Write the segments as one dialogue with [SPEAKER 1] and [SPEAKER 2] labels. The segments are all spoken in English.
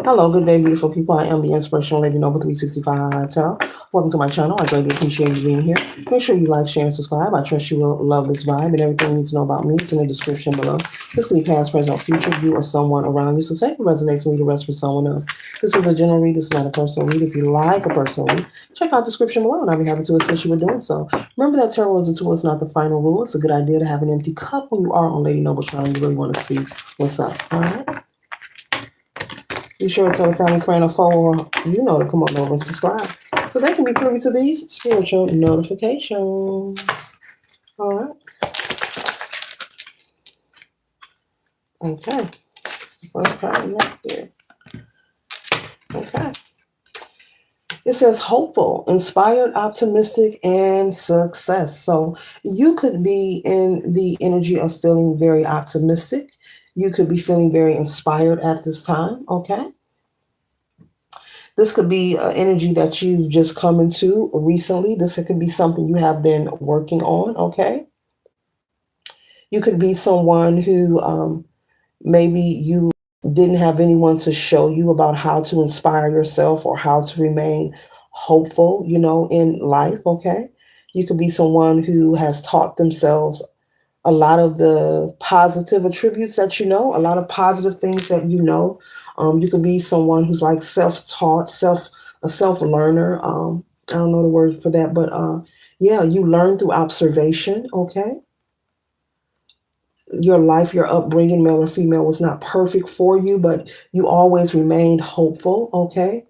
[SPEAKER 1] Hello, good day, beautiful people. I am the Inspirational Lady Noble 365 Tarot. Welcome to my channel. I greatly appreciate you being here. Make sure you like, share, and subscribe. I trust you will love this vibe, and everything you need to know about me is in the description below. This can be past, present, or future, you or someone around you. So take what resonates and leave the rest for someone else. This is a general read. This is not a personal read. If you like a personal read, check out the description below, and I'll be happy to assist you with doing so. Remember that tarot is a tool. It's not the final rule. It's a good idea to have an empty cup when you are on Lady Noble's channel. You really want to see what's up. All right. Be sure to tell a family, friend, or foe, or to come on over and subscribe so they can be privy to these spiritual notifications. All right. Okay. It's the first card right there. Okay. It says hopeful, inspired, optimistic, and success. So you could be in the energy of feeling very optimistic. You could be feeling very inspired at this time. Okay. This could be energy that you've just come into recently. This could be something you have been working on, okay? You could be someone who maybe you didn't have anyone to show you about how to inspire yourself or how to remain hopeful, in life, okay? You could be someone who has taught themselves a lot of the positive attributes that a lot of positive things that you could be someone who's like self-taught, a self-learner. I don't know the word for that, but yeah, you learn through observation. Okay, your life, your upbringing, male or female, was not perfect for you, but you always remained hopeful. Okay,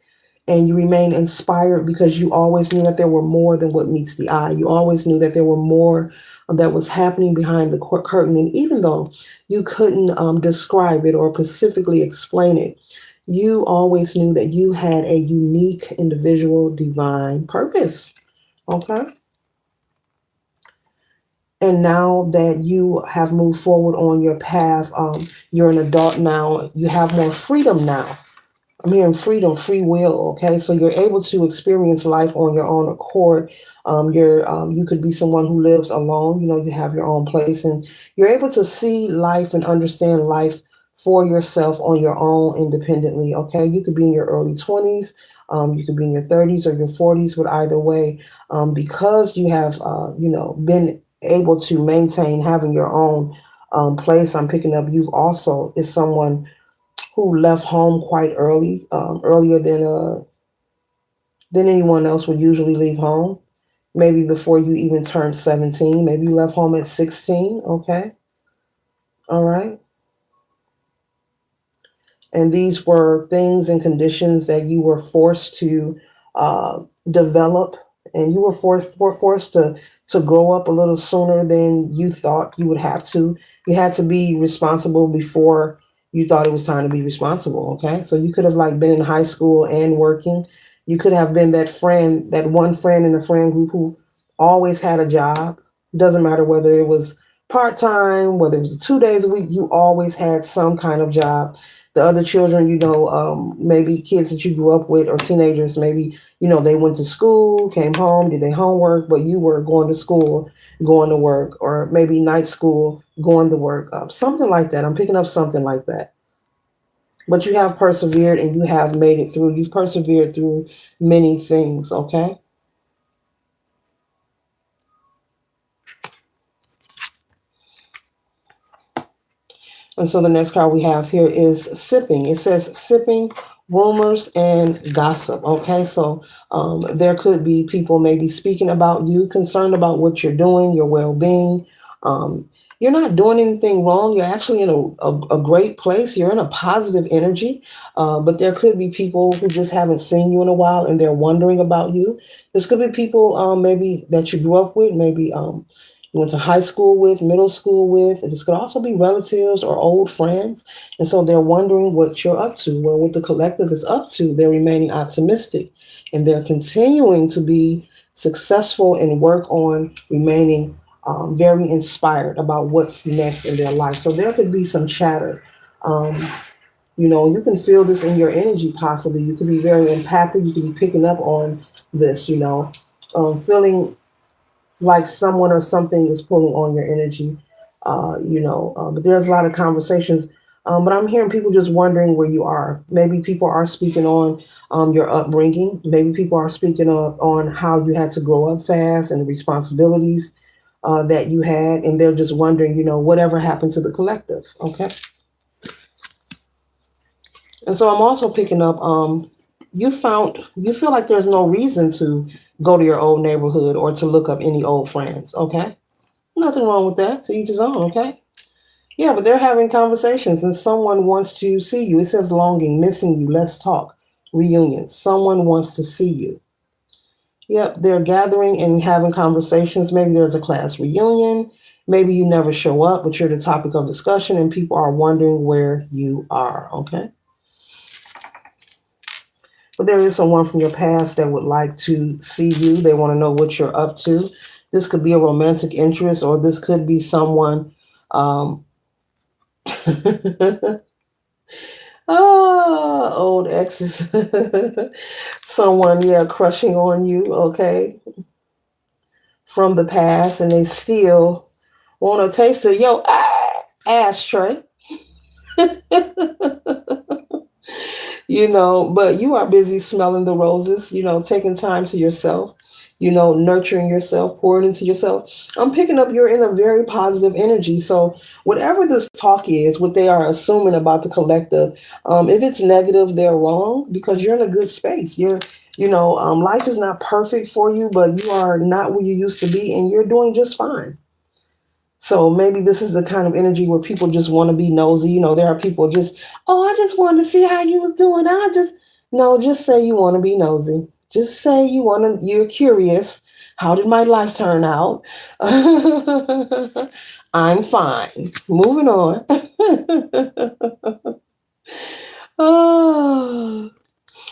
[SPEAKER 1] and you remain inspired because you always knew that there were more than what meets the eye. You always knew that there were more that was happening behind the curtain. And even though you couldn't describe it or specifically explain it, you always knew that you had a unique, individual, divine purpose. Okay? And now that you have moved forward on your path, you're an adult now, you have more freedom now. I'm hearing freedom, free will. Okay, so you're able to experience life on your own accord. You could be someone who lives alone. You have your own place, and you're able to see life and understand life for yourself on your own independently. Okay, you could be in your early 20s. You could be in your 30s or your 40s, but either way, because you have been able to maintain having your own place. I'm picking up you've also is someone who left home quite early, earlier than anyone else would usually leave home. Maybe before you even turned 17. Maybe you left home at 16. Okay. All right. And these were things and conditions that you were forced to develop, and you were forced to grow up a little sooner than you thought you would have to. You had to be responsible before you thought it was time to be responsible. Okay, so you could have like been in high school and working. You could have been that friend, that one friend in a friend group who always had a job. Doesn't matter whether it was part time, whether it was 2 days a week. You always had some kind of job. The other children, maybe kids that you grew up with or teenagers, maybe, they went to school, came home, did their homework, but you were going to school, going to work, or maybe night school, going to work, something like that. I'm picking up something like that. But you have persevered and you have made it through. You've persevered through many things, okay? And so the next card we have here is sipping. It says sipping, rumors, and gossip. Okay, so there could be people maybe speaking about you, concerned about what you're doing, your well-being. You're not doing anything wrong. You're actually in a great place. You're in a positive energy. But there could be people who just haven't seen you in a while and they're wondering about you. This could be people maybe that you grew up with, maybe you went to high school with, middle school with. This could also be relatives or old friends. And so they're wondering what you're up to. Well, what the collective is up to, they're remaining optimistic and they're continuing to be successful and work on remaining very inspired about what's next in their life. So there could be some chatter. You can feel this in your energy possibly. You could be very empathic. You could be picking up on this, feeling like someone or something is pulling on your energy, but there's a lot of conversations But I'm hearing people just wondering where you are. Maybe people are speaking on your upbringing. Maybe people are speaking on how you had to grow up fast and the responsibilities that you had, and they're just wondering, whatever happened to the collective. Okay. And so I'm also picking up, you feel like there's no reason to go to your old neighborhood or to look up any old friends. Okay. Nothing wrong with that. To each his own. Okay. Yeah, but they're having conversations and someone wants to see you. It says longing, missing you, let's talk, reunion. Someone wants to see you. Yep, they're gathering and having conversations. Maybe there's a class reunion. Maybe you never show up, but you're the topic of discussion and people are wondering where you are. Okay. But there is someone from your past that would like to see you. They want to know what you're up to. This could be a romantic interest, or this could be someone. Um, old exes. Someone, yeah, crushing on you, okay, from the past, and they still want to taste of your ashtray. But you are busy smelling the roses, taking time to yourself, nurturing yourself, pouring into yourself. I'm picking up you're in a very positive energy. So whatever this talk is, what they are assuming about the collective, if it's negative, they're wrong because you're in a good space. Life is not perfect for you, but you are not where you used to be and you're doing just fine. So maybe this is the kind of energy where people just want to be nosy. There are people just, oh, I just wanted to see how you was doing. No, just say you want to be nosy. Just say you're curious. How did my life turn out? I'm fine. Moving on. Oh.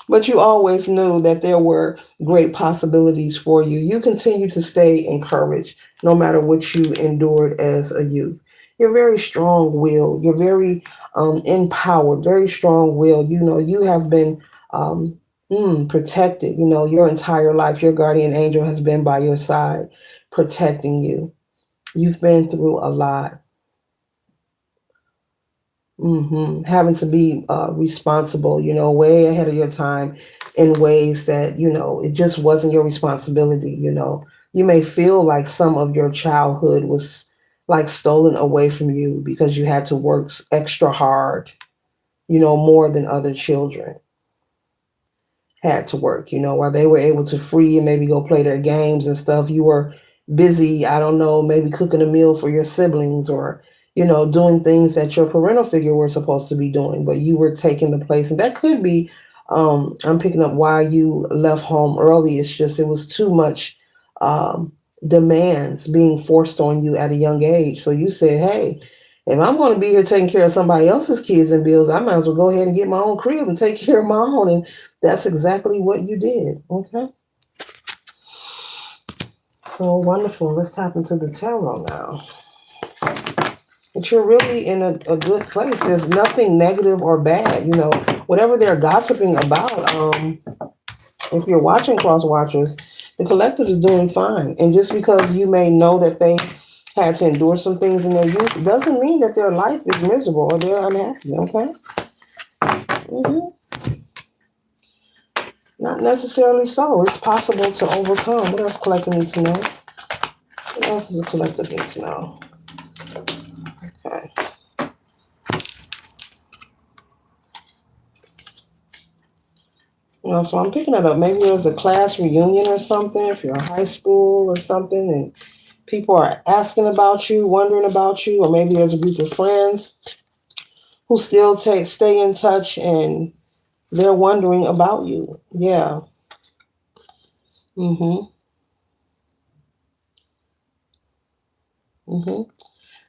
[SPEAKER 1] But you always knew that there were great possibilities for you. You continue to stay encouraged no matter what you endured as a youth. You're very strong willed. You're very empowered, very strong willed. You have been protected. Your entire life, your guardian angel has been by your side, protecting you. You've been through a lot. Having to be responsible, way ahead of your time in ways that, it just wasn't your responsibility. You may feel like some of your childhood was like stolen away from you because you had to work extra hard, more than other children had to work, while they were able to free and maybe go play their games and stuff. You were busy, I don't know, maybe cooking a meal for your siblings or, doing things that your parental figure were supposed to be doing, but you were taking the place. And that could be, I'm picking up why you left home early. It's just, it was too much um, demands being forced on you at a young age. So you said, hey, if I'm going to be here taking care of somebody else's kids and bills, I might as well go ahead and get my own crib and take care of my own. And that's exactly what you did. Okay. So wonderful. Let's tap into the tarot now. But you're really in a good place. There's nothing negative or bad. Whatever they're gossiping about, if you're watching Cross Watchers, the collective is doing fine. And just because you may know that they had to endure some things in their youth doesn't mean that their life is miserable or they're unhappy. Okay. hmm Not necessarily so. It's possible to overcome. What else collective needs to know? What else does the collective need to know? Okay. So I'm picking it up. Maybe there's a class reunion or something if you're in high school or something, and people are asking about you, wondering about you, or maybe there's a group of friends who still stay in touch and they're wondering about you. Yeah. Mhm. Mhm.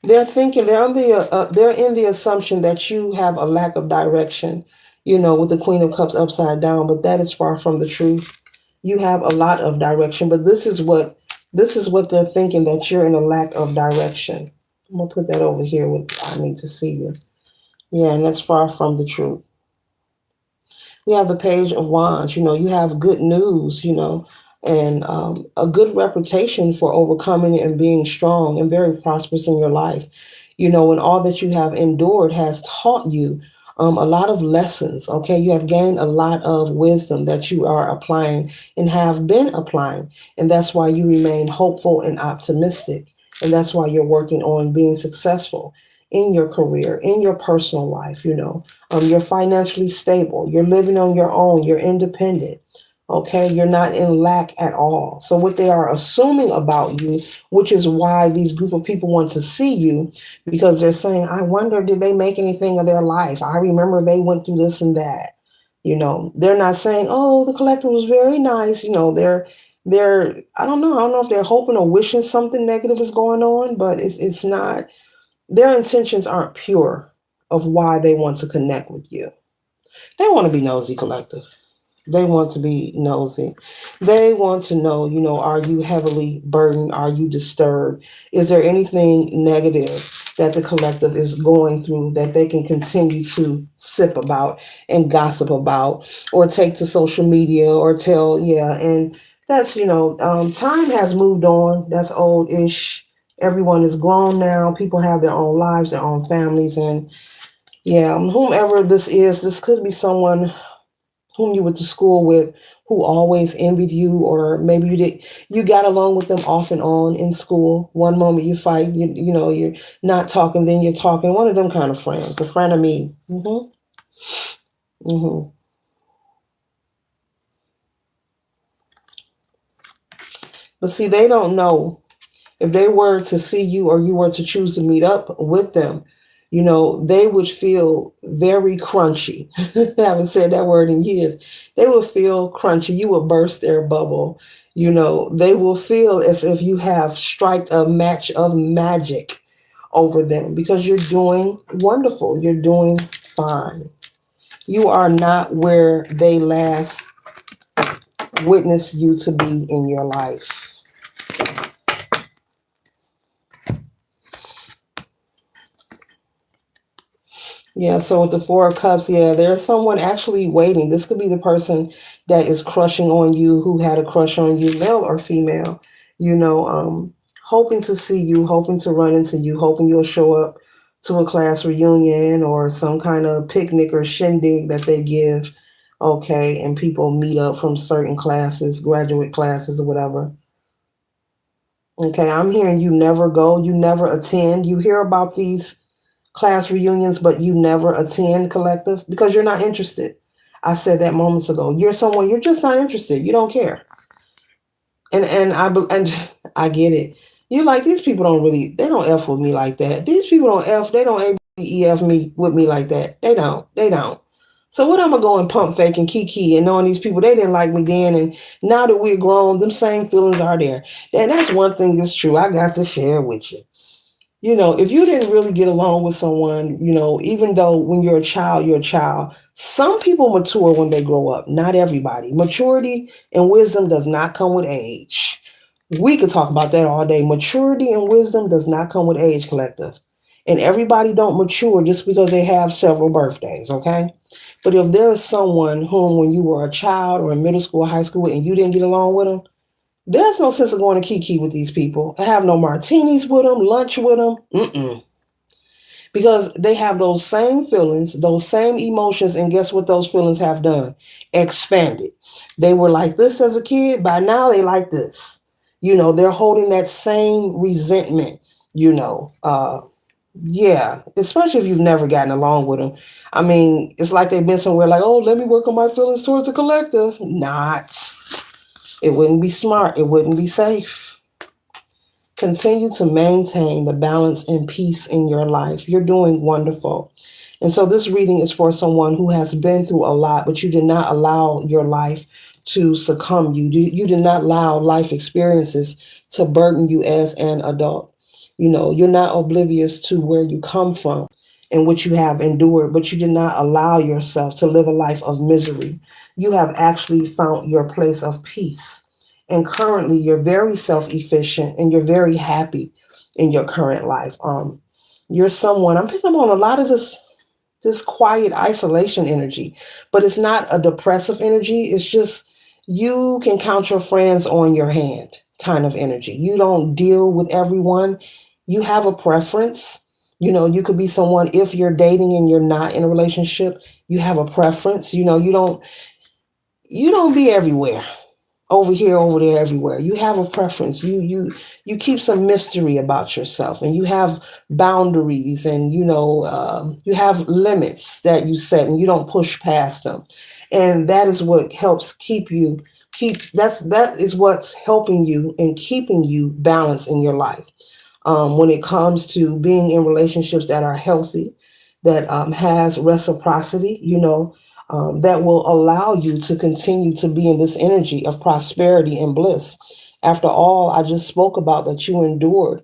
[SPEAKER 1] They're in the assumption that you have a lack of direction, with the Queen of Cups upside down, but that is far from the truth. You have a lot of direction, but this is what they're thinking, that you're in a lack of direction. I'm gonna put that over here with I need to see you. Yeah, and that's far from the truth. We have the Page of Wands. You have good news, and a good reputation for overcoming and being strong and very prosperous in your life. And all that you have endured has taught you a lot of lessons. Okay, you have gained a lot of wisdom that you are applying and have been applying, and that's why you remain hopeful and optimistic, and that's why you're working on being successful in your career, in your personal life. You're financially stable, you're living on your own, you're independent. Okay, you're not in lack at all. So what they are assuming about you, which is why these group of people want to see you, because they're saying, I wonder, did they make anything of their life? I remember they went through this and that. They're not saying, oh, the collective was very nice. They're I don't know if they're hoping or wishing something negative is going on, but it's not, their intentions aren't pure of why they want to connect with you. They want to be nosy, collective. They want to be nosy. They want to know, are you heavily burdened? Are you disturbed? Is there anything negative that the collective is going through that they can continue to sip about and gossip about or take to social media or tell? Yeah. And that's, time has moved on. That's old ish. Everyone is grown now. People have their own lives, their own families. And yeah, whomever this could be someone whom you went to school with who always envied you, or maybe you got along with them off and on in school. One moment you fight, you're not talking, then you're talking. One of them kind of friends, a friend of me. Hmm. But see, they don't know. If they were to see you or you were to choose to meet up with them, they would feel very crunchy. I haven't said that word in years. They will feel crunchy. You will burst their bubble. They will feel as if you have striked a match of magic over them because you're doing wonderful. You're doing fine. You are not where they last witnessed you to be in your life. Yeah, so with the Four of Cups, yeah, there's someone actually waiting. This could be the person that is crushing on you, who had a crush on you, male or female, hoping to see you, hoping to run into you, hoping you'll show up to a class reunion or some kind of picnic or shindig that they give. Okay, and people meet up from certain classes, graduate classes or whatever. Okay, I'm hearing you never go, you never attend. You hear about these class reunions, but you never attend, collective, because you're not interested. I said that moments ago. You're someone, you're just not interested. You don't care. And I get it. You're like, these people don't really, they don't F with me like that. These people don't F, they don't ABEF me with me like that. They don't. So what, I'm gonna go and pump fake and kiki and knowing these people, they didn't like me then, and now that we're grown, them same feelings are there. And that's one thing that's true. I got to share with you. If you didn't really get along with someone, even though when you're a child, you're a child, some people mature when they grow up. Not everybody. Maturity and wisdom does not come with age. We could talk about that all day. Maturity and wisdom does not come with age, collective. And everybody don't mature just because they have several birthdays, okay? But if there is someone whom when you were a child or in middle school, high school, and you didn't get along with them, there's no sense of going to kiki with these people. I have no martinis with them, lunch with them. Because they have those same feelings, those same emotions, and guess what those feelings have done? Expanded. They were like this as a kid, by now they like this. They're holding that same resentment, yeah, especially if you've never gotten along with them. I mean, it's like they've been somewhere like, oh, let me work on my feelings towards the collective. Not. It wouldn't be smart. It wouldn't be safe. Continue to maintain the balance and peace in your life. You're doing wonderful. And so this reading is for someone who has been through a lot, but you did not allow your life to succumb you. You did not allow life experiences to burden you as an adult. You're not oblivious to where you come from and what you have endured, but you did not allow yourself to live a life of misery. You have actually found your place of peace. And currently you're very self-efficient and you're very happy in your current life. You're someone, I'm picking up on a lot of this quiet isolation energy, but it's not a depressive energy. It's just you can count your friends on your hand kind of energy. You don't deal with everyone. You have a preference, You could be someone, if you're dating and you're not in a relationship, you have a preference. You don't be everywhere, over here, over there, everywhere. You have a preference. You keep some mystery about yourself, and you have boundaries, and you have limits that you set, and you don't push past them. And that is what helps that is what's helping you and keeping you balanced in your life, when it comes to being in relationships that are healthy, that has reciprocity, that will allow you to continue to be in this energy of prosperity and bliss. After all, I just spoke about that you endured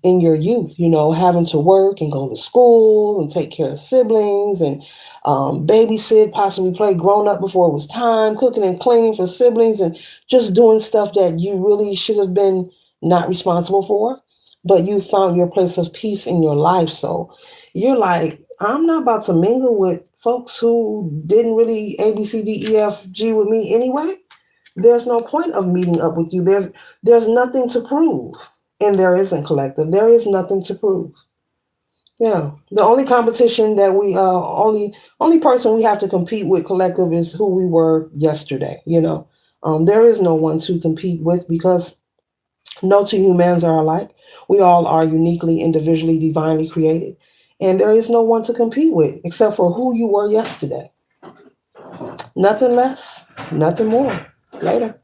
[SPEAKER 1] in your youth, having to work and go to school and take care of siblings and babysit, possibly play grown up before it was time, cooking and cleaning for siblings, and just doing stuff that you really should have been not responsible for. But you found your place of peace in your life. So you're like, I'm not about to mingle with folks who didn't really A, B, C, D, E, F, G with me anyway. There's no point of meeting up with you. There's nothing to prove. And there isn't, collective. There is nothing to prove. Yeah. The only competition that we only person we have to compete with, collective, is who we were yesterday. There is no one to compete with, because no two humans are alike. We all are uniquely, individually, divinely created. And there is no one to compete with except for who you were yesterday. Nothing less, nothing more. Later.